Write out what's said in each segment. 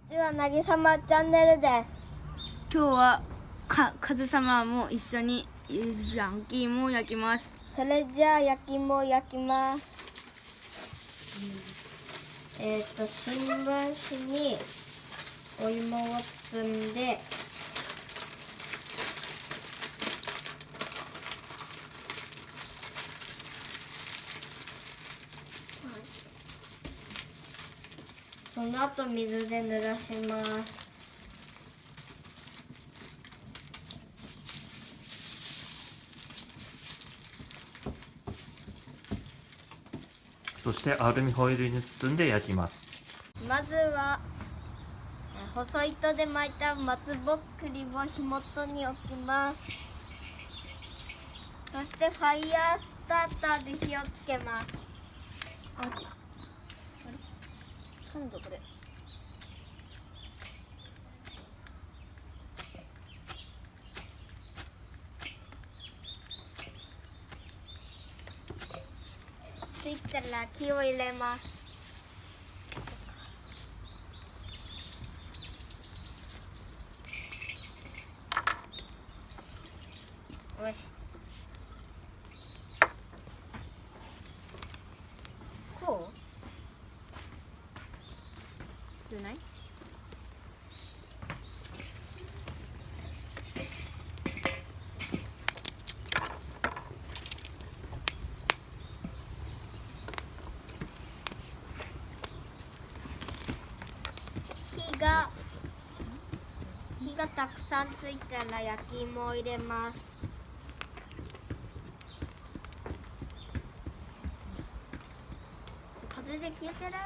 ちは、なぎさまチャンネルです。今日はかず様も一緒に焼き芋を焼きます。それじゃあ焼き芋を焼きます。新聞紙にお芋を包んで、その後水で濡らします。そしてアルミホイルに包んで焼きます。まずは細い糸で巻いた松ぼっくりを火元に置きます。そしてファイヤースターターで火をつけます。つかむぞこれ。ついたら木を入れます。よし。こじゃない？火がたくさんついたら焼き芋を入れます。風で消えてる。消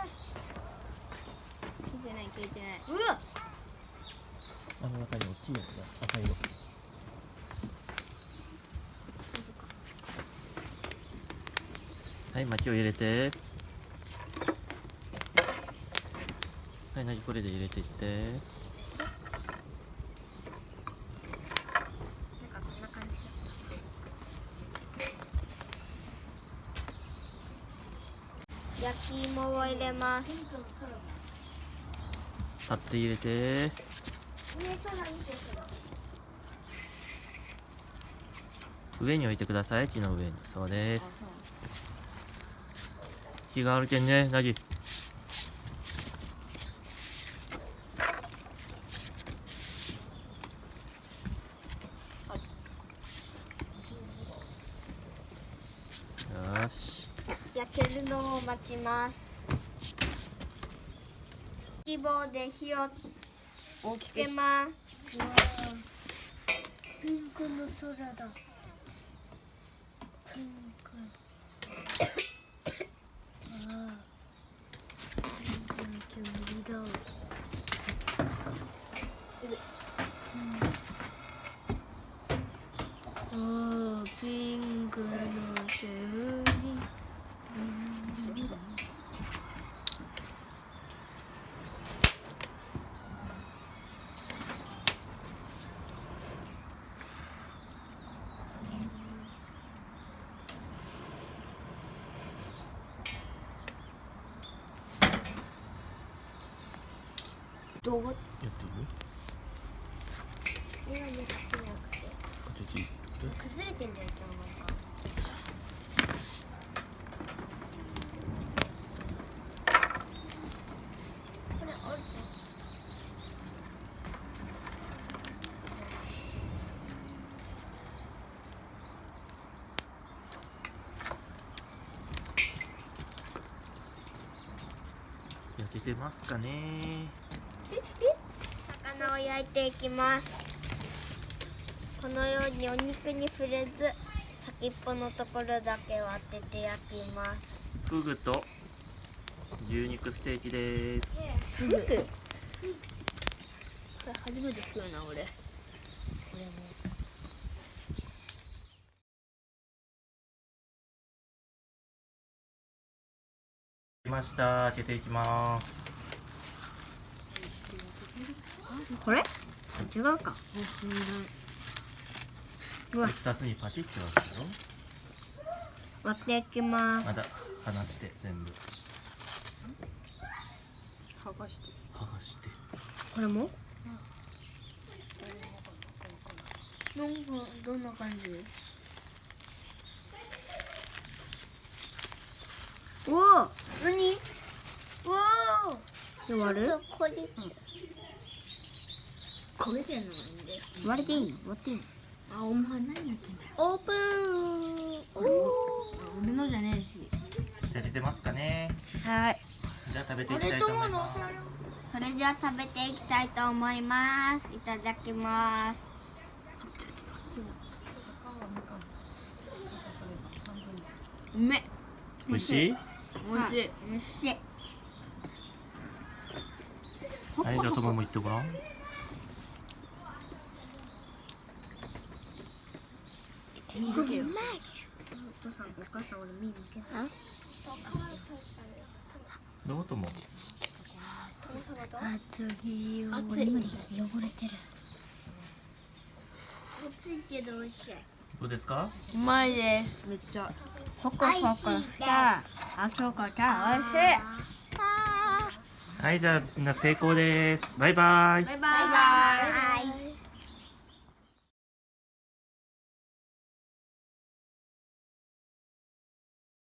えてない消えてない。うわ。あの中に大きいやつが赤色。はい、薪を入れて。はい、なぎこれで入れていって。なんかこんな感じ。焼き芋を入れます。立って入れて。上空見て上に置いてください、木の上に。そうです。火があるけんね、なぎ。よし。焼けるのを待ちます。希望で火をつけます。ピンクの空だ。ピンク。ああ。ピンクの煙だ。ああ、ピンクの煙。どう？やって今ね、できなくて。る？崩れてんだよ、なんか。これ折る。焼けてますかね。魚を焼いていきます。このようにお肉に触れず先っぽのところだけを当てて焼きます。フグと牛肉ステーキです。フグ。これ初めて食うな俺。これも来ました。開けていきます。これ？違うか。うわ、二つにパキッて割るよ。割っていきます。まだ離して全部剥がして。剥がして。これもなんかどんな感じ？おお、何？わで割る？ちょっとこじ焦げてんの割れていいの？割っていいの？あ、お前何やってんだよ。オープン。俺のじゃねえし。じゃあ出てますかね。はい。じゃあ食べていきたいと思います。それじゃあ食べていきたいと思います。いただきます。うめえ。美味しい？美味しい。おいしい。はい、じゃあトモも言ってごらん。見抜けよ。お父さん、お母さん、俺見抜けない。どうとも。熱いよ。熱い無理。汚れてる。熱いけど美味しい。どうですか？うまいです。めっちゃ。ホクホク美味しいですした。あきょこちゃん、美味しい。はい、じゃあみんな成功です。バイバイ。バイバイ。バイバイ。